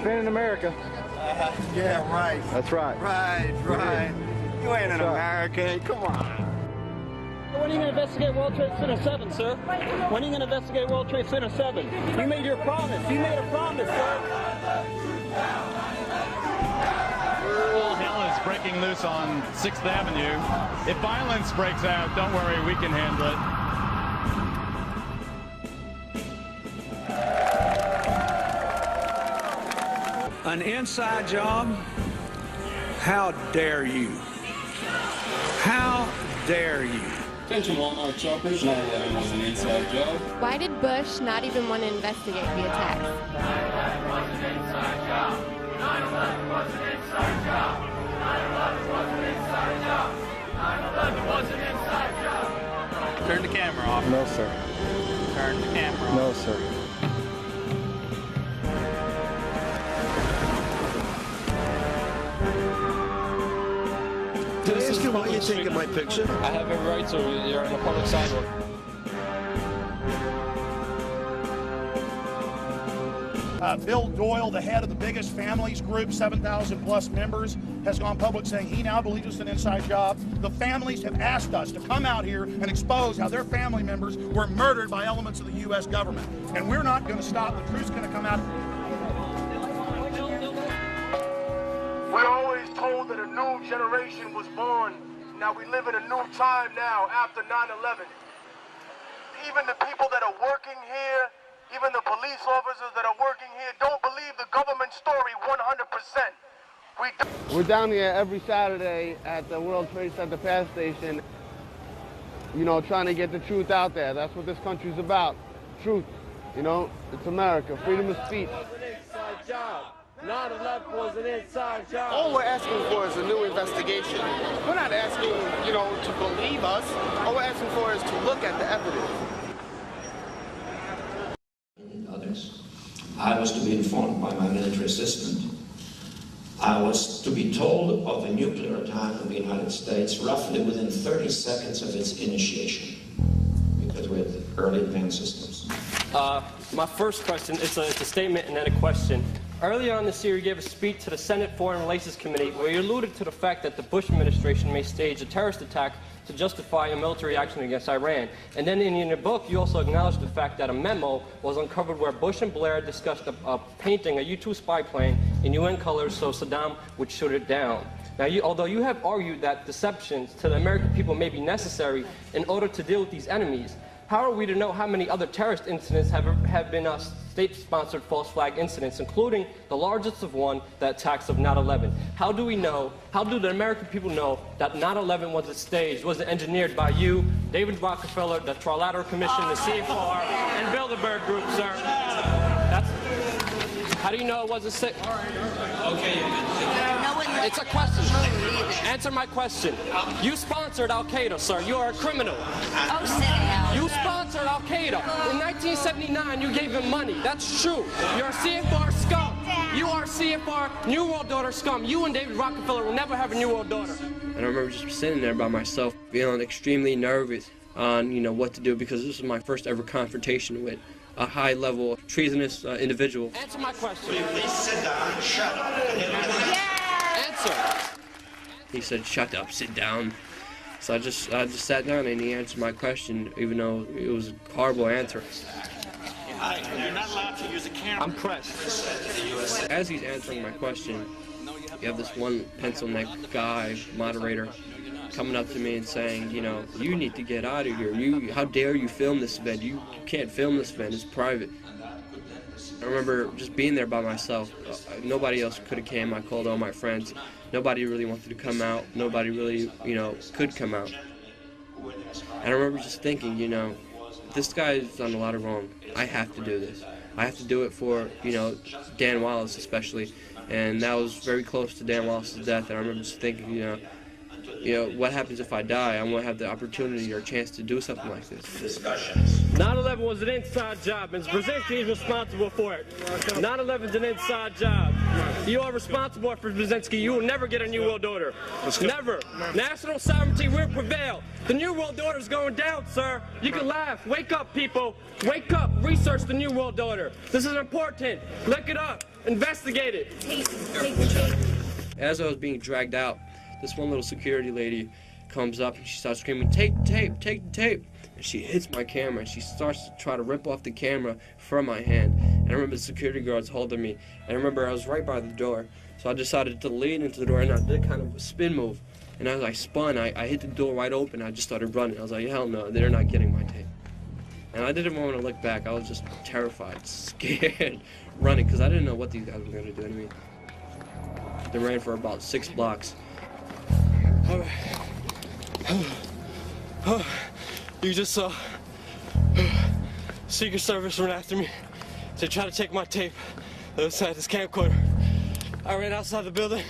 defending America. Yeah, right. That's right. Right. You ain't an American. Come on. When are you going to investigate World Trade Center 7, sir? When are you going to investigate World Trade Center 7? You made your promise. You made a promise, sir. All hell is breaking loose on 6th Avenue. If violence breaks out, don't worry, we can handle it. An inside job? How dare you? How dare you? Attention Walmart shoppers, 9/11 was an inside job. Why did Bush not even want to investigate the attack? 9/11 was an inside job. 9/11 was an inside job. 9/11 was an inside job. 9/11 was an inside job. Turn the camera off. No, sir. Turn the camera off. No, sir. Can I ask you why you're taking my picture? I have every right to. You're on the public sidewalk. Bill Doyle, the head of the biggest families group, 7,000 plus members, has gone public saying he now believes it's an inside job. The families have asked us to come out here and expose how their family members were murdered by elements of the U.S. government. And we're not going to stop. The truth's going to come out. We're always told that a new generation was born. Now we live in a new time now after 9/11. Even the people that are working here, even the police officers that are working here don't believe the government story 100%. We're down here every Saturday at the World Trade Center pass station, you know, trying to get the truth out there. That's what this country's about. Truth. You know, it's America. Freedom of speech. 9/11 was an inside job. All we're asking for is a new investigation. We're not asking, you know, to believe us. All we're asking for is to look at the evidence. Others. I was to be informed by my military assistant. I was to be told of a nuclear attack on the United States roughly within 30 seconds of its initiation, because we're the early advanced systems. My first question is it's a statement and then a question. Earlier on this year, you gave a speech to the Senate Foreign Relations Committee where you alluded to the fact that the Bush administration may stage a terrorist attack to justify a military action against Iran. And then in your book, you also acknowledged the fact that a memo was uncovered where Bush and Blair discussed painting a U-2 spy plane in UN colors so Saddam would shoot it down. Now, although you have argued that deceptions to the American people may be necessary in order to deal with these enemies, how are we to know how many other terrorist incidents have been state-sponsored false flag incidents, including the largest of one, the attacks of 9/11? How do we know, how do the American people know that 9/11 wasn't staged, wasn't engineered by you, David Rockefeller, the Trilateral Commission, the CFR, and Bilderberg Group, sir? How do you know it wasn't sick? Okay. It's a question. Answer my question. You sponsored Al-Qaeda, sir. You are a criminal. Oh, sit down. You sponsored Al-Qaeda. In 1979, you gave him money. That's true. You're a CFR scum. You are CFR New World Order scum. You and David Rockefeller will never have a New World Order. And I remember just sitting there by myself, feeling extremely nervous on, you know, what to do, because this was my first ever confrontation with a high-level treasonous individual. Answer my question. Will you please sit down? Shut up. Answer. He said, "Shut up, sit down." So I just sat down and he answered my question, even though it was a horrible answer. You're not allowed to use a camera. I'm pressed. As he's answering my question, you have this one pencil-neck guy, moderator, coming up to me and saying, you know, "You need to get out of here. How dare you film this event? You can't film this event. It's private." I remember just being there by myself. Nobody else could have came. I called all my friends. Nobody really wanted to come out. Nobody really, you know, could come out. And I remember just thinking, you know, this guy's done a lot of wrong. I have to do this. I have to do it for, you know, Dan Wallace especially. And that was very close to Dan Wallace's death. And I remember just thinking, you know, what happens if I die? I want to have the opportunity or chance to do something like this. Discussions. 9/11 was an inside job, and Brzezinski is responsible for it. 9/11 is an inside job. You are responsible for Brzezinski. You will never get a New World Order. Never. National sovereignty will prevail. The New World Order is going down, sir. You can laugh. Wake up, people. Wake up. Research the New World Order. This is important. Look it up. Investigate it. As I was being dragged out, this one little security lady comes up and she starts screaming, "Take the tape, take the tape." And she hits my camera and she starts to try to rip off the camera from my hand. And I remember the security guards holding me. And I remember I was right by the door. So I decided to lean into the door and I did kind of a spin move. And as I spun, I hit the door wide open. I just started running. I was like, hell no, they're not getting my tape. And I didn't want to look back. I was just terrified, scared, running, because I didn't know what these guys were going to do to me. They ran for about 6 blocks. You just saw Secret Service run after me to try to take my tape that was inside this camcorder. I ran outside the building.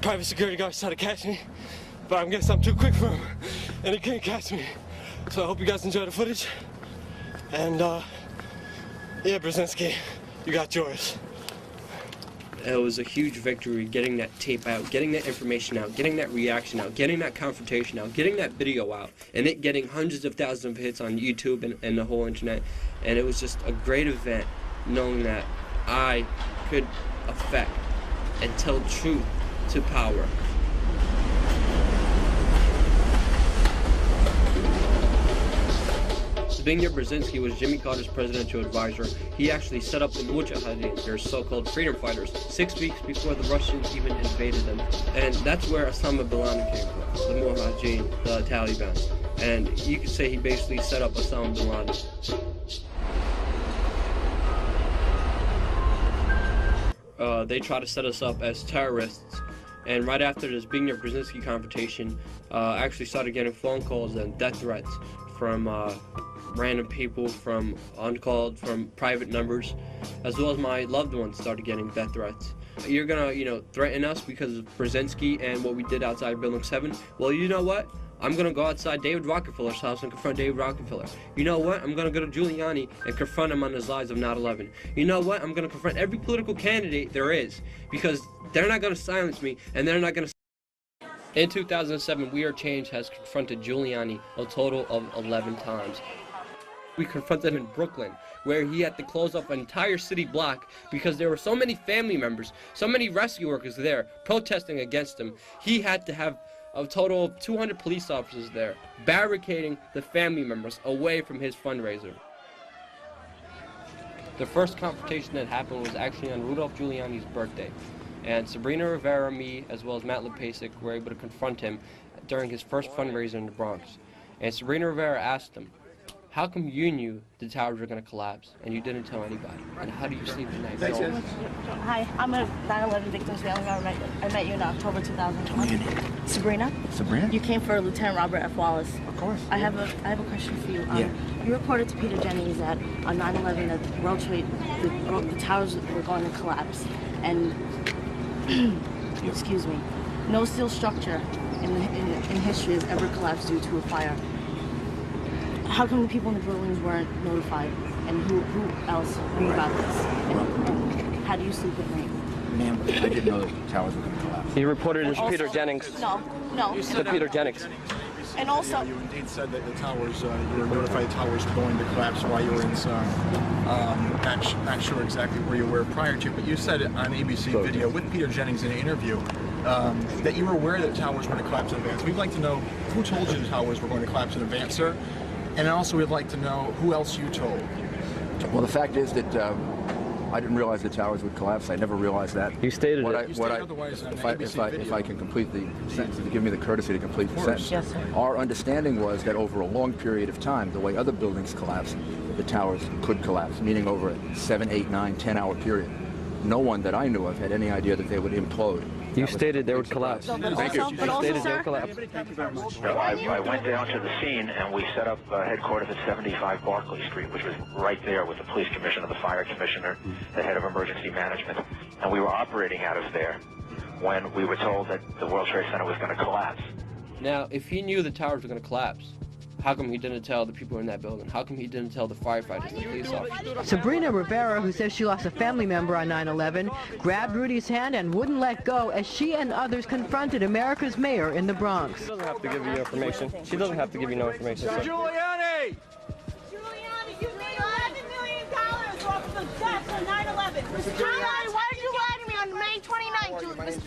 Private security guards tried to catch me, but I guess I'm too quick for him, and he couldn't catch me. So I hope you guys enjoy the footage. And yeah, Brzezinski, you got yours. It was a huge victory getting that tape out, getting that information out, getting that reaction out, getting that confrontation out, getting that video out, and it getting hundreds of thousands of hits on YouTube and the whole internet. And it was just a great event knowing that I could affect and tell truth to power. Zbigniew Brzezinski was Jimmy Carter's presidential advisor. He actually set up the Mujahideen, their so-called freedom fighters, 6 weeks before the Russians even invaded them. And that's where Osama bin Laden came from, the Mujahideen, the Taliban. And you could say he basically set up Osama bin Laden. They try to set us up as terrorists. And right after this Zbigniew Brzezinski confrontation, I actually started getting phone calls and death threats from random people, from uncalled, from private numbers, as well as my loved ones started getting death threats. You're gonna, threaten us because of Brzezinski and what we did outside Building 7? Well, you know what? I'm gonna go outside David Rockefeller's house and confront David Rockefeller. You know what? I'm gonna go to Giuliani and confront him on his lies of 9/11. You know what? I'm gonna confront every political candidate there is, because they're not gonna silence me, and they're not gonna. In 2007, We Are Change has confronted Giuliani a total of 11 times. We confronted him in Brooklyn, where he had to close off an entire city block because there were so many family members, so many rescue workers there protesting against him. He had to have a total of 200 police officers there, barricading the family members away from his fundraiser. The first confrontation that happened was actually on Rudolph Giuliani's birthday. And Sabrina Rivera, me, as well as Matt Lepasic were able to confront him during his first fundraiser in the Bronx. And Sabrina Rivera asked him, how come you knew the towers were going to collapse and you didn't tell anybody? And how do you sleep at night? Hi, I'm a 9/11 victim's family member. I met you in October 2020. Sabrina? Sabrina? You came for Lieutenant Robert F. Wallace. Of course. I have a question for you. Yeah. You reported to Peter Jennings that on 9/11 that the World Trade, the towers were going to collapse. And, excuse me, no steel structure in history has ever collapsed due to a fire. How come the people in the buildings weren't notified? And who else knew about this? And how do you sleep at night? Ma'am, I didn't know the towers were going to collapse. He reported it to Peter Jennings. No. To Peter Jennings. And also, you indeed said that the towers, you were notified the towers were going to collapse while you were inside. Not sure exactly where you were prior to, but you said on ABC video with Peter Jennings in an interview that you were aware that towers were going to collapse in advance. We'd like to know who told you the towers were going to collapse in advance, sir? And also we'd like to know who else you told. Well, the fact is that I didn't realize the towers would collapse. I never realized that. You stated it. If I can complete the sentence, to give me the courtesy to complete the sentence. Yes, sir. Our understanding was that over a long period of time, the way other buildings collapse, the towers could collapse, meaning over a 7, 8, 9, 10-hour period. No one that I knew of had any idea that they would implode. You stated they would collapse. Thank you. You stated they would collapse. I went down to the scene and we set up headquarters at 75 Barclay Street, which was right there with the police commissioner, the fire commissioner, the head of emergency management, and we were operating out of there when we were told that the World Trade Center was going to collapse. Now, if he knew the towers were going to collapse, how come he didn't tell the people in that building? How come he didn't tell the firefighters, the police officers? Sabrina Rivera, who says she lost a family member on 9/11, grabbed Rudy's hand and wouldn't let go as she and others confronted America's mayor in the Bronx. She doesn't have to give you information. She doesn't have to give you no information. Sir. Giuliani! Giuliani, you made $11 million off of the deaths on 9/11. Giuliani, why did you lie to me on May 29th?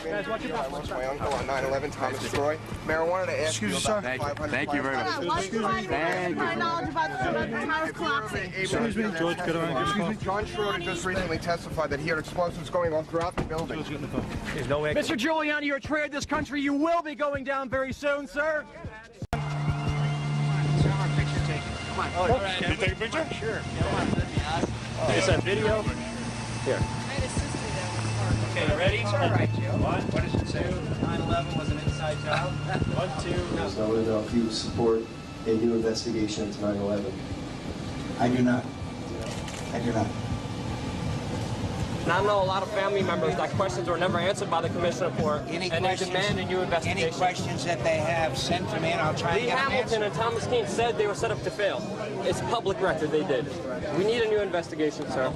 Guys, watch your back. My uncle on 9/11, Thomas Troy. Mayor, I wanted to ask you about the 500. Thank you very much. Why did you lie to me? Thank you. My knowledge about the towers collapsing. Excuse me, George, could I excuse me? John Schroeder just recently testified that he heard explosions going on throughout the building. Mr. Giuliani, you're a traitor to this country. You will be going down very soon, sir. Can you take a picture? Sure. Is that video? Here. Okay, ready? All right, Joe. What does it say? 9/11 was an inside job. 1, 2. So I want to know if you support a new investigation into 9/11. I do not. I do not. And I know a lot of family members that questions were never answered by the commissioner for, and they demand a new investigation. Any questions that they have, send to me and I'll try to Lee get them Hamilton answered. and Thomas Keane said they were set up to fail. It's public record they did. We need a new investigation, sir.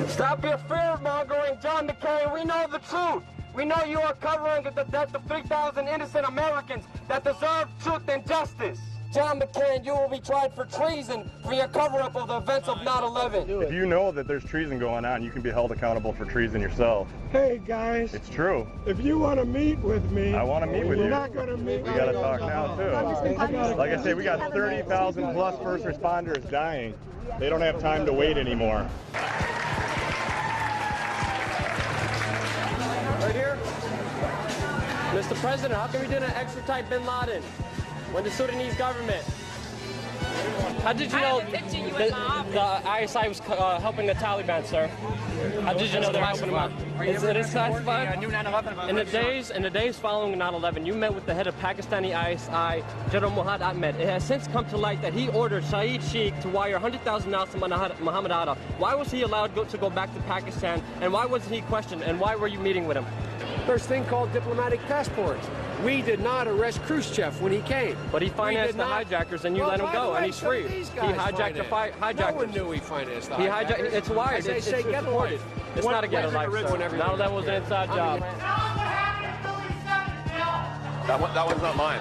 Stop your fear-mongering, John McCain. We know the truth. We know you are covering the death of 3,000 innocent Americans that deserve truth and justice. John McCain, you will be tried for treason for your cover-up of the events of 9/11. If you know that there's treason going on, you can be held accountable for treason yourself. Hey guys, it's true. If you want to meet with me, I want to meet with you. You're not going to meet. We got to talk now too. Like I say, we got 30,000 plus first responders dying. They don't have time to wait anymore. Right here. Mr. President, how come we didn't extradite bin Laden when the Sudanese government? How did you know the ISI was helping the Taliban, sir? How did you know they were helping them out? Is it classified? In the days following 9/11, you met with the head of Pakistani ISI, General Muhammad Ahmed. It has since come to light that he ordered Saeed Sheikh to wire $100,000 to Muhammad Atta. Why was he allowed to go back to Pakistan, and why wasn't he questioned, and why were you meeting with him? There's a thing called diplomatic passports. We did not arrest Khrushchev when he came. But he financed the hijackers, and you let him go, and he's free. He hijacked the hijackers. No one knew he financed the He hijackers. hijacked. It's wired. As they say, get a life. It's not a get a life. Now that was an inside job. That one's not mine.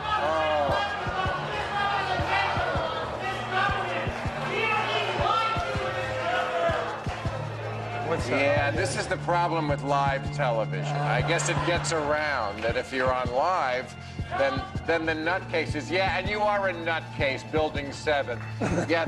Yeah, this is the problem with live television. I guess it gets around that if you're on live, then the nutcases, yeah, and you are a nutcase, Building 7. Yeah.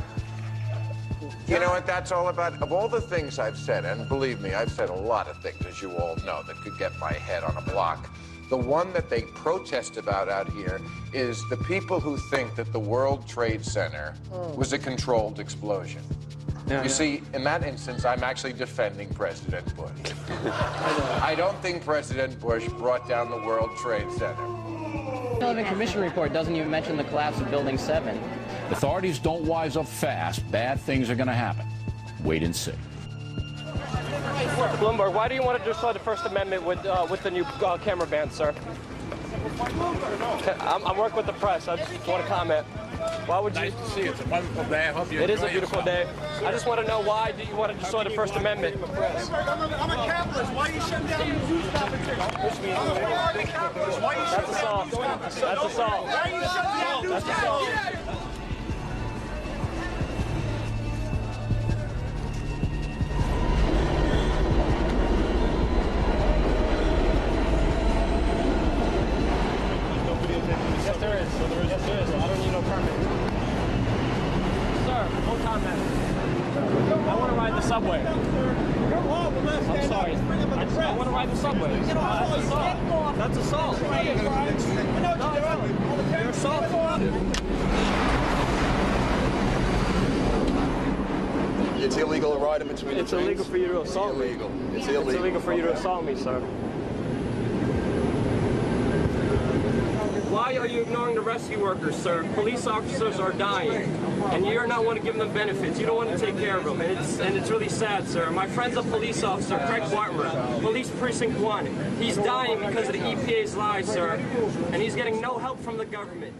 You know what that's all about? Of all the things I've said, and believe me, I've said a lot of things, as you all know, that could get my head on a block. The one that they protest about out here is the people who think that the World Trade Center was a controlled explosion. You see, in that instance, I'm actually defending President Bush. I don't think President Bush brought down the World Trade Center. The 9/11 Commission report doesn't even mention the collapse of Building 7. Authorities don't wise up fast, bad things are going to happen. Wait and see. Bloomberg, why do you want to destroy the First Amendment with the new camera ban, sir? I'm working with the press. I just want to comment. Why would you? Nice to see you. It's a wonderful day. I hope you It is a enjoy beautiful day. I just want to know why do you want to destroy the First Amendment? I'm a capitalist. Why are you shutting down the news conference? I'm a capitalist. Why are you shutting down the news conference? That's assault. Why are you shutting down the news conference? Yes, there is. Yes, there is. I don't need no permit. Sir, no comment. I want to ride the subway. I'm sorry. I want to ride the subway. That's assault. That's assault. You're assaulting. It's illegal to ride in between the trains. It's illegal for you to assault me. It's illegal. It's illegal for you to assault me, sir. Why are you ignoring the rescue workers, sir? Police officers are dying, and you're not want to give them benefits. You don't want to take care of them, and it's really sad, sir. My friend's a police officer, Craig Bartmer, Police Precinct 1. He's dying because of the EPA's lies, sir, and he's getting no help from the government.